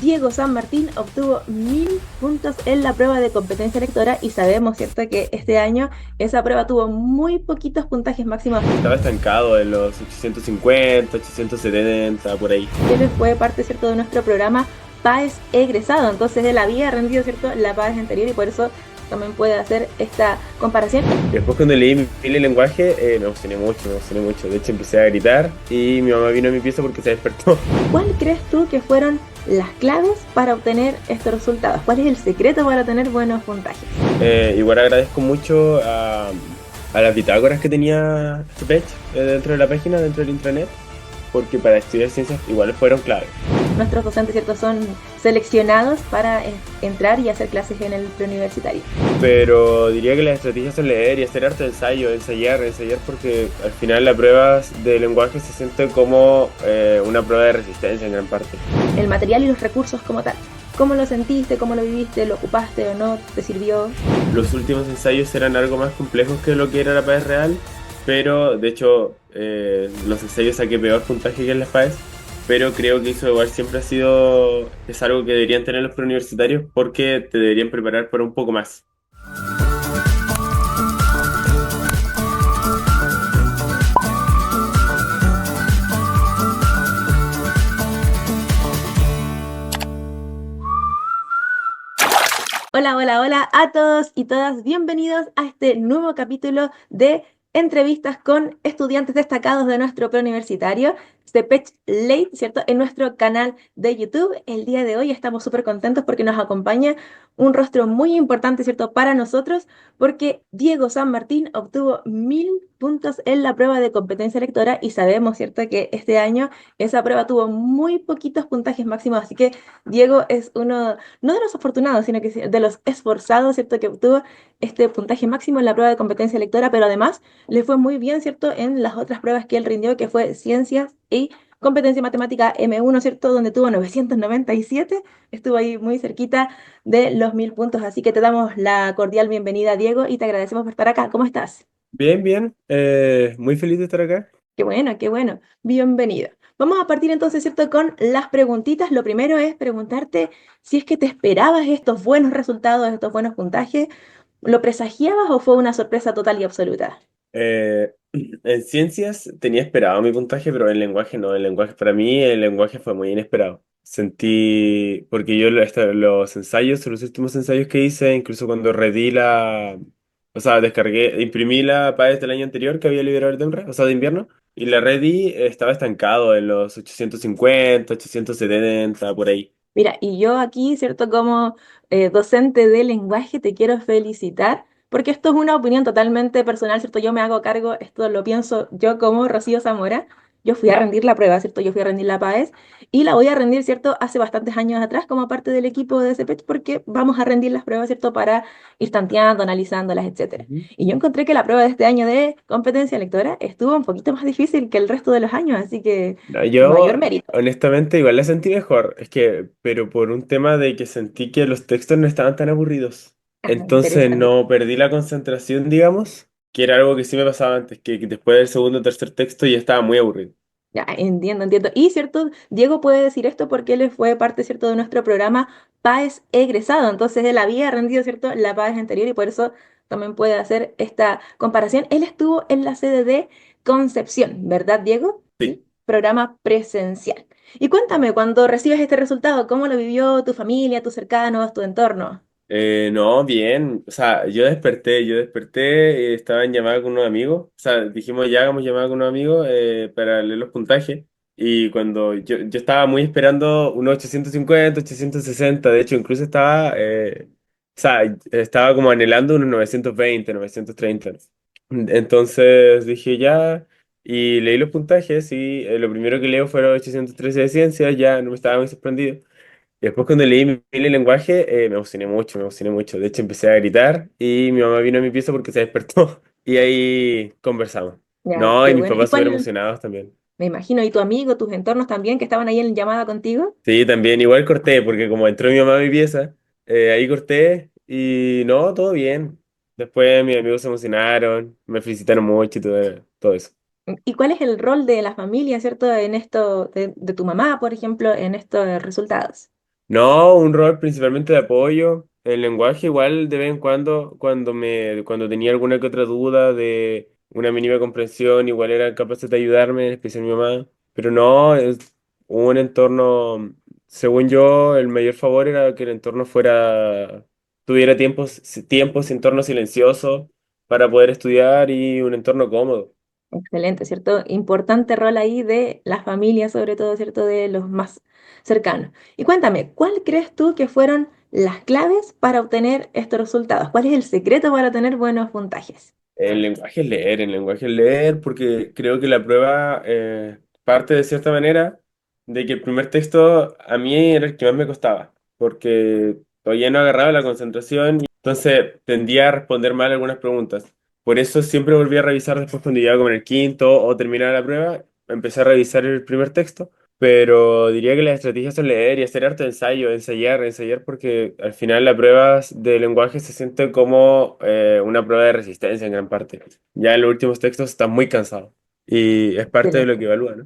Diego San Martín obtuvo 1000 puntos en la prueba de competencia lectora y sabemos, ¿cierto?, que este año esa prueba tuvo muy poquitos puntajes máximos. Estaba estancado en los 850, 870, por ahí. Él fue parte, ¿cierto?, de nuestro programa PAES egresado, entonces él había rendido, ¿cierto?, la PAES anterior y por eso también puede hacer esta comparación. Y después cuando leí mi lenguaje, me emocioné mucho, me emocioné mucho. De hecho empecé a gritar y mi mamá vino a mi pieza porque se despertó. ¿Cuál crees tú que fueron las claves para obtener estos resultados? ¿Cuál es el secreto para tener buenos puntajes? Igual agradezco mucho a las bitácoras que tenía Pech dentro de la página, dentro del intranet, porque para estudiar ciencias igual fueron clave. Nuestros docentes, ¿cierto?, son seleccionados para entrar y hacer clases en el preuniversitario. Pero diría que las estrategias son leer y hacer harto ensayo, ensayar, ensayar, porque al final la prueba de lenguaje se siente como una prueba de resistencia en gran parte. El material y los recursos como tal. ¿Cómo lo sentiste? ¿Cómo lo viviste? ¿Lo ocupaste o no? ¿Te sirvió? Los últimos ensayos eran algo más complejos que lo que era la PAES real, pero de hecho los ensayos saqué peor puntaje que en las PAES, pero creo que eso igual siempre es algo que deberían tener los preuniversitarios porque te deberían preparar para un poco más. Hola, hola, hola a todos y todas. Bienvenidos a este nuevo capítulo de entrevistas con estudiantes destacados de nuestro preuniversitario, CEPECH Late, ¿cierto? En nuestro canal de YouTube. El día de hoy estamos súper contentos porque nos acompaña un rostro muy importante, ¿cierto?, para nosotros, porque Diego San Martín obtuvo 1000 puntos en la prueba de competencia lectora y sabemos, ¿cierto?, que este año esa prueba tuvo muy poquitos puntajes máximos, así que Diego es uno no de los afortunados, sino que de los esforzados, ¿cierto?, que obtuvo este puntaje máximo en la prueba de competencia lectora, pero además le fue muy bien, ¿cierto?, en las otras pruebas que él rindió, que fue ciencias y competencia matemática M1, ¿cierto?, donde tuvo 997, estuvo ahí muy cerquita de los 1000 puntos, así que te damos la cordial bienvenida, Diego, y te agradecemos por estar acá. ¿Cómo estás? Bien, bien, muy feliz de estar acá. Qué bueno, bienvenido. Vamos a partir entonces, ¿cierto?, con las preguntitas. Lo primero es preguntarte si es que te esperabas estos buenos resultados, estos buenos puntajes. ¿Lo presagiabas o fue una sorpresa total y absoluta? En ciencias tenía esperado mi puntaje, pero en lenguaje no. En lenguaje, para mí, el lenguaje fue muy inesperado. Sentí, porque yo los ensayos, los últimos ensayos que hice, incluso cuando o sea, descargué, imprimí la PAES del año anterior que había liberado el DEMRE, o sea, de invierno, y la redí, estaba estancado en los 850, 870, por ahí. Mira, y yo aquí, ¿cierto? Como docente de lenguaje, te quiero felicitar, porque esto es una opinión totalmente personal, ¿cierto? Yo me hago cargo, esto lo pienso yo como Rocío Zamora. Yo fui a rendir la prueba, ¿cierto? Yo fui a rendir la PAES y la voy a rendir, ¿cierto?, hace bastantes años atrás como parte del equipo de CPET, porque vamos a rendir las pruebas, ¿cierto?, para ir tanteando, analizándolas, etcétera. Y yo encontré que la prueba de este año de competencia lectora estuvo un poquito más difícil que el resto de los años, así que No, mayor yo, mérito. honestamente, igual la sentí mejor. Es que, pero por un tema de que sentí que los textos no estaban tan aburridos. Ah, Entonces interesante. no perdí la concentración, digamos, que era algo que sí me pasaba antes, que después del segundo o tercer texto ya estaba muy aburrido. Ya, entiendo, entiendo. Y cierto, Diego puede decir esto porque él fue parte, cierto, de nuestro programa PAES egresado. Entonces él había rendido, cierto, la PAES anterior y por eso también puede hacer esta comparación. Él estuvo en la sede de Concepción, ¿verdad, Diego? Sí. Sí, programa presencial. Y cuéntame, cuando recibes este resultado, ¿cómo lo vivió tu familia, tus cercanos, tu entorno? No, bien. O sea, yo desperté, estaba en llamada con unos amigos. O sea, dijimos ya hagamos llamada con unos amigos para leer los puntajes. Y cuando yo estaba muy esperando unos 850, 860, de hecho incluso o sea, estaba como anhelando unos 920, 930. Entonces dije ya, y leí los puntajes y lo primero que leo fueron 813 de ciencias, ya no me estaba muy sorprendido. Y después cuando leí mi lenguaje, me emocioné mucho, me emocioné mucho. De hecho, empecé a gritar y mi mamá vino a mi pieza porque se despertó. Y ahí conversamos. Ya, No, y qué mis bueno. ¿Y papás súper cuál, emocionados también. me imagino, y tu amigo, tus entornos también que estaban ahí en llamada contigo? Sí, también. Igual corté, porque como entró mi mamá a mi pieza, ahí corté y no, todo bien. Después mis amigos se emocionaron, me felicitaron mucho y todo eso. ¿Y cuál es el rol de la familia, cierto, en esto, de tu mamá, por ejemplo, en estos resultados? No, un rol principalmente de apoyo. El lenguaje igual de vez en cuando, cuando tenía alguna que otra duda de una mínima comprensión, igual era capaz de ayudarme, en especial mi mamá. Pero no, es un entorno, según yo, el mayor favor era que el entorno tuviera tiempos y entorno silencioso para poder estudiar y un entorno cómodo. Excelente, ¿cierto? Importante rol ahí de la familia, sobre todo, ¿cierto? De los más cercanos. Y cuéntame, ¿cuál crees tú que fueron las claves para obtener estos resultados? ¿Cuál es el secreto para tener buenos puntajes? El lenguaje es leer, porque creo que la prueba parte de cierta manera de que el primer texto a mí era el que más me costaba, porque todavía no agarraba la concentración y entonces tendía a responder mal algunas preguntas. Por eso siempre volví a revisar después cuando llegaba como en el quinto o terminaba la prueba, empecé a revisar el primer texto, pero diría que las estrategias son leer y hacer harto ensayo, ensayar, porque al final la prueba de lenguaje se siente como una prueba de resistencia en gran parte. Ya en los últimos textos estás muy cansado y es parte de lo que Excelente. evalúa, ¿no?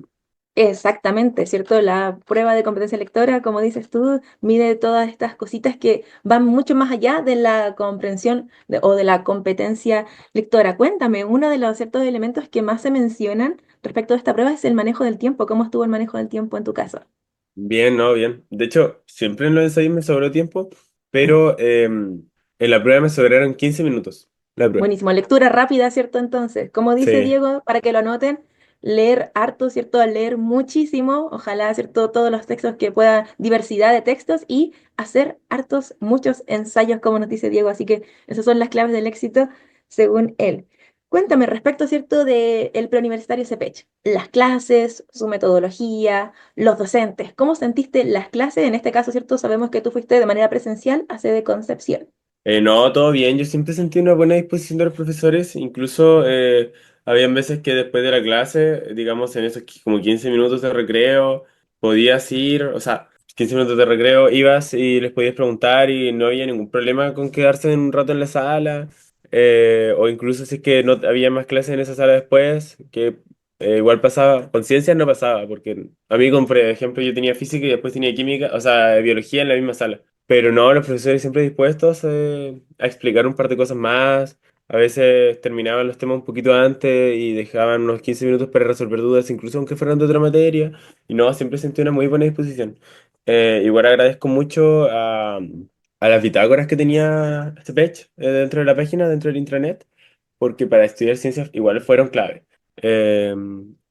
Exactamente, ¿cierto? La prueba de competencia lectora, como dices tú, mide todas estas cositas que van mucho más allá de la comprensión o de la competencia lectora. Cuéntame, uno de los ciertos elementos que más se mencionan respecto a esta prueba es el manejo del tiempo. ¿Cómo estuvo el manejo del tiempo en tu caso? Bien, no, bien. De hecho, siempre en los ensayos me sobró tiempo, pero en la prueba me sobraron 15 minutos. La prueba. Buenísimo, lectura rápida, ¿cierto? Entonces, como dice Sí. Diego, para que lo anoten, leer harto, ¿cierto? Leer muchísimo, ojalá, ¿cierto? Todos los textos que pueda, diversidad de textos y hacer hartos, muchos ensayos, como nos dice Diego. Así que esas son las claves del éxito, según él. Cuéntame respecto, ¿cierto? Del preuniversitario CEPECH, las clases, su metodología, los docentes. ¿Cómo sentiste las clases? En este caso, ¿cierto? Sabemos que tú fuiste de manera presencial a sede Concepción. No, todo bien. Yo siempre sentí una buena disposición de los profesores. Incluso habían veces que después de la clase, digamos en esos como 15 minutos de recreo, podías ir, o sea, 15 minutos de recreo, ibas y les podías preguntar y no había ningún problema con quedarse un rato en la sala. O incluso si es que no había más clases en esa sala después, que igual pasaba. Con ciencias no pasaba, porque a mí, por ejemplo, yo tenía física y después tenía química, o sea, biología en la misma sala. Pero no, los profesores siempre dispuestos a explicar un par de cosas más. A veces terminaban los temas un poquito antes y dejaban unos 15 minutos para resolver dudas, incluso aunque fueran de otra materia. Y no, siempre sentí una muy buena disposición. Igual agradezco mucho a las bitácoras que tenía este page dentro de la página, dentro del intranet, porque para estudiar ciencias igual fueron clave. Eh,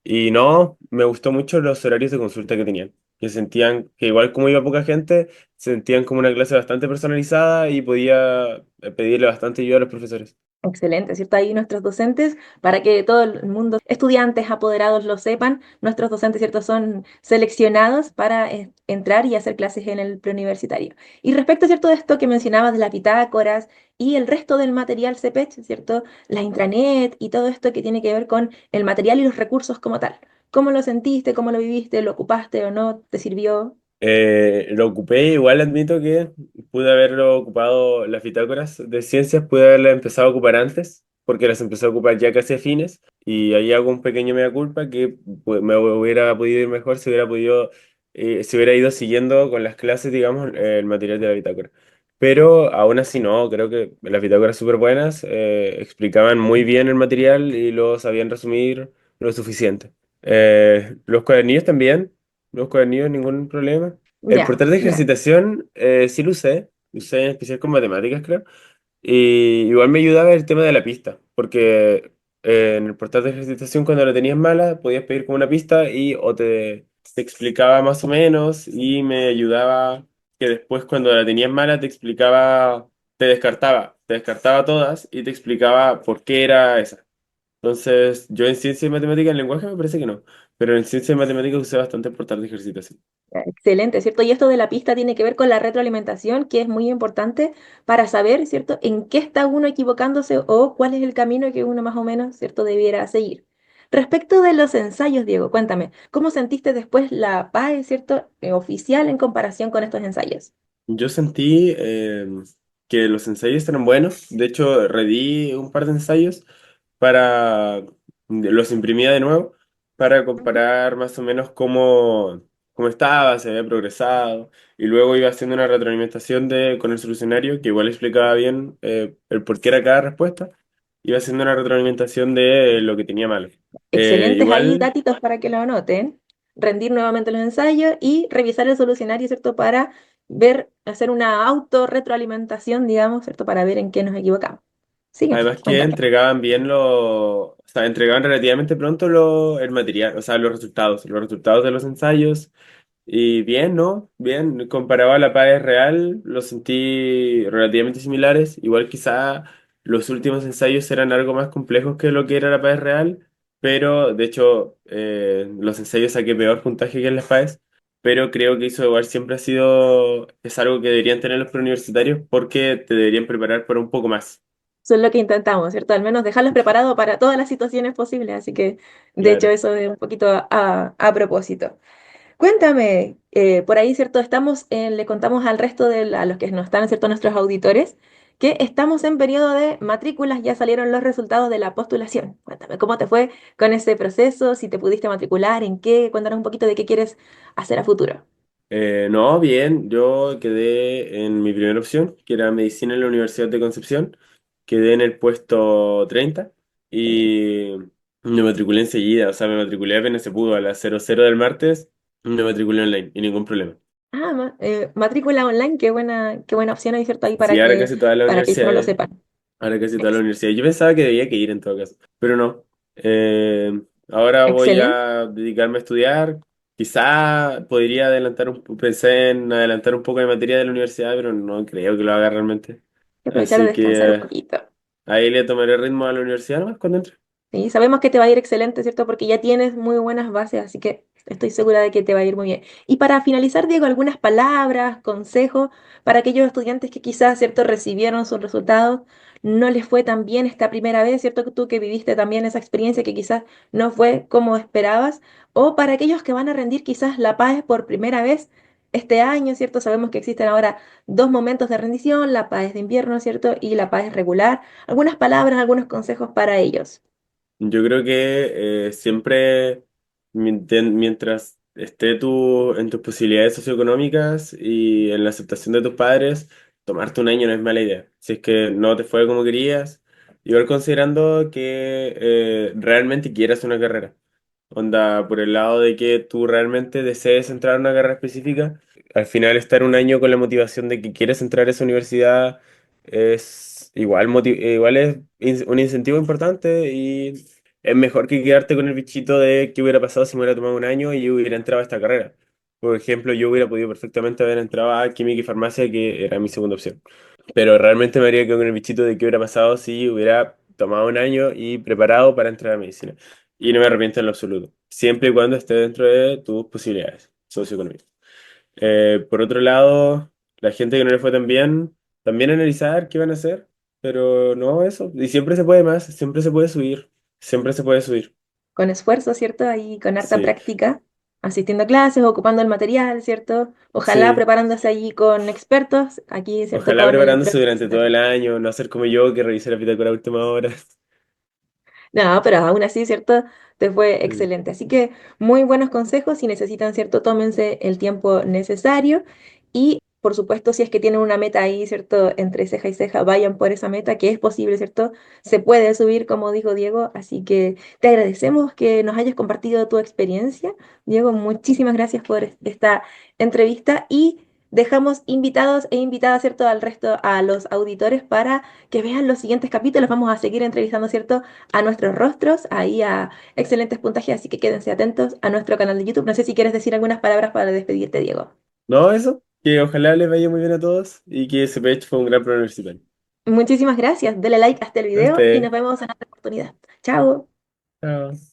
y no, me gustó mucho los horarios de consulta que tenían, que sentían que igual como iba poca gente, se sentían como una clase bastante personalizada y podía pedirle bastante ayuda a los profesores. Excelente, ¿cierto? Ahí nuestros docentes, para que todo el mundo, estudiantes, apoderados lo sepan, nuestros docentes, ¿cierto? Son seleccionados para entrar y hacer clases en el preuniversitario. Y respecto, ¿cierto? De esto que mencionabas de las bitácoras y el resto del material CPECH, ¿cierto? La intranet y todo esto que tiene que ver con el material y los recursos como tal. ¿Cómo lo sentiste? ¿Cómo lo viviste? ¿Lo ocupaste o no? ¿Te sirvió? Lo ocupé, igual admito que pude haberlo ocupado las bitácoras de ciencias, pude haberlas empezado a ocupar antes, porque las empecé a ocupar ya casi a fines, y ahí hago un pequeño mea culpa que me hubiera podido ir mejor si hubiera podido, si hubiera ido siguiendo con las clases, digamos, el material de la bitácora. Pero aún así no, creo que las bitácoras súper buenas, explicaban muy bien el material y lo sabían resumir lo suficiente. Los cuadernillos también. Los cuadernillos, ningún problema. El Ya, portal de ya. ejercitación sí lo usé en especial con matemáticas, creo. Y igual me ayudaba el tema de la pista, porque en el portal de ejercitación cuando la tenías mala podías pedir como una pista y te explicaba más o menos y me ayudaba que después cuando la tenías mala te explicaba, te descartaba todas y te explicaba por qué era esa. Entonces, yo en ciencia y matemática, en lenguaje me parece que no, pero en ciencia y matemática usé bastante el portal de ejercitación. Excelente, ¿cierto? Y esto de la pista tiene que ver con la retroalimentación, que es muy importante para saber, ¿cierto?, en qué está uno equivocándose o cuál es el camino que uno más o menos, ¿cierto?, debiera seguir. Respecto de los ensayos, Diego, cuéntame, ¿cómo sentiste después la PAE, ¿cierto?, oficial en comparación con estos ensayos? Yo sentí que los ensayos eran buenos. De hecho, redí un par de ensayos los imprimía de nuevo para Ujú. comparar más o menos cómo. cómo estaba, se había progresado, y luego iba haciendo una retroalimentación con el solucionario, que igual explicaba bien el por qué era cada respuesta, iba haciendo una retroalimentación de lo que tenía malo. Excelentes ahí Igual, datitos para que lo anoten. Rendir nuevamente los ensayos y revisar el solucionario, ¿cierto? Para ver, hacer una autorretroalimentación, digamos, ¿cierto? Para ver en qué nos equivocamos. Sigue, además que cuéntame. entregaban bien o sea, entregaban relativamente pronto el material, o sea, los resultados de los ensayos. Y bien, ¿no? Bien, comparado a la PAES real, los sentí relativamente similares. Igual quizá los últimos ensayos eran algo más complejos que lo que era la PAES real, pero de hecho los ensayos saqué peor puntaje que en las PAES, pero creo que eso igual siempre es algo que deberían tener los preuniversitarios porque te deberían preparar para un poco más. Eso es lo que intentamos, ¿cierto? Al menos dejarlos preparados para todas las situaciones posibles. Así que, de hecho, Claro. eso es un poquito a propósito. Cuéntame, por ahí, ¿cierto? Le contamos al resto a los que no están, ¿cierto? Nuestros auditores, que estamos en periodo de matrículas, ya salieron los resultados de la postulación. Cuéntame, ¿cómo te fue con ese proceso? Si te pudiste matricular, ¿en qué? Cuéntanos un poquito de qué quieres hacer a futuro. No, bien, yo quedé en mi primera opción, que era medicina en la Universidad de Concepción. Quedé en el puesto 30 y me matriculé enseguida, o sea, me matriculé apenas se pudo, a las 00 del martes, me matriculé online y ningún problema. Matrícula online, qué buena opción hay, ¿cierto? Ahí Sí, para que ellos no lo sepan. ahora casi toda la Ex- universidad. Yo pensaba que debía que ir en todo caso, pero no. Ahora voy Excelente. a dedicarme a estudiar. Quizá podría pensé en adelantar un poco de materia de la universidad, pero no creo que lo haga realmente. Hay que aprovechar de Así descansar un que poquito. ahí le tomaré ritmo a la universidad nomás cuando entre. Sí, sabemos que te va a ir excelente, ¿cierto? Porque ya tienes muy buenas bases, así que estoy segura de que te va a ir muy bien. Y para finalizar, Diego, algunas palabras, consejos para aquellos estudiantes que quizás, ¿cierto?, recibieron sus resultados, no les fue tan bien esta primera vez, ¿cierto? Que tú que viviste también esa experiencia que quizás no fue como esperabas, o para aquellos que van a rendir quizás la PAES por primera vez este año, ¿cierto? Sabemos que existen ahora dos momentos de rendición, la PAES de invierno, ¿cierto? Y la PAES regular. Algunas palabras, algunos consejos para ellos. Yo creo que siempre, mientras esté en tus posibilidades socioeconómicas y en la aceptación de tus padres, tomarte un año no es mala idea. Si es que no te fue como querías, igual considerando que realmente quieras una carrera. Onda, por el lado de que tú realmente desees entrar a una carrera específica, al final estar un año con la motivación de que quieres entrar a esa universidad es igual es un incentivo importante y es mejor que quedarte con el bichito de qué hubiera pasado si me hubiera tomado un año y yo hubiera entrado a esta carrera. Por ejemplo, yo hubiera podido perfectamente haber entrado a química y farmacia, que era mi segunda opción. Pero realmente me habría quedado con el bichito de qué hubiera pasado si hubiera tomado un año y preparado para entrar a medicina. Y no me arrepiento en lo absoluto, siempre y cuando esté dentro de tus posibilidades socioeconómicas. Por otro lado, la gente que no le fue tan bien, también analizar qué van a hacer, pero no eso. Y siempre se puede más, siempre se puede subir, siempre se puede subir. Con esfuerzo, ¿cierto? Y con harta Sí, práctica, asistiendo a clases, ocupando el material, ¿cierto? Ojalá sí. preparándose allí con expertos. Aquí, ¿cierto? Ojalá Todos los preparándose durante todo el preuniversitarios. año, no hacer como yo que revisé la bitácora a última hora. No, pero aún así, ¿cierto? Te fue Sí. excelente. Así que muy buenos consejos. Si necesitan, ¿cierto? Tómense el tiempo necesario. Y, por supuesto, si es que tienen una meta ahí, ¿cierto? Entre ceja y ceja, vayan por esa meta, que es posible, ¿cierto? Se puede subir, como dijo Diego. Así que te agradecemos que nos hayas compartido tu experiencia. Diego, muchísimas gracias por esta entrevista y dejamos invitados e invitadas, ¿cierto? Al resto, a los auditores para que vean los siguientes capítulos. Vamos a seguir entrevistando, ¿cierto? A nuestros rostros, ahí a excelentes puntajes, así que quédense atentos a nuestro canal de YouTube. No sé si quieres decir algunas palabras para despedirte, Diego. No, eso, que ojalá les vaya muy bien a todos y que ese pech fue un gran pro universitario. Muchísimas gracias. Dale like a este A video y nos usted. vemos en otra oportunidad. Chao. Chao.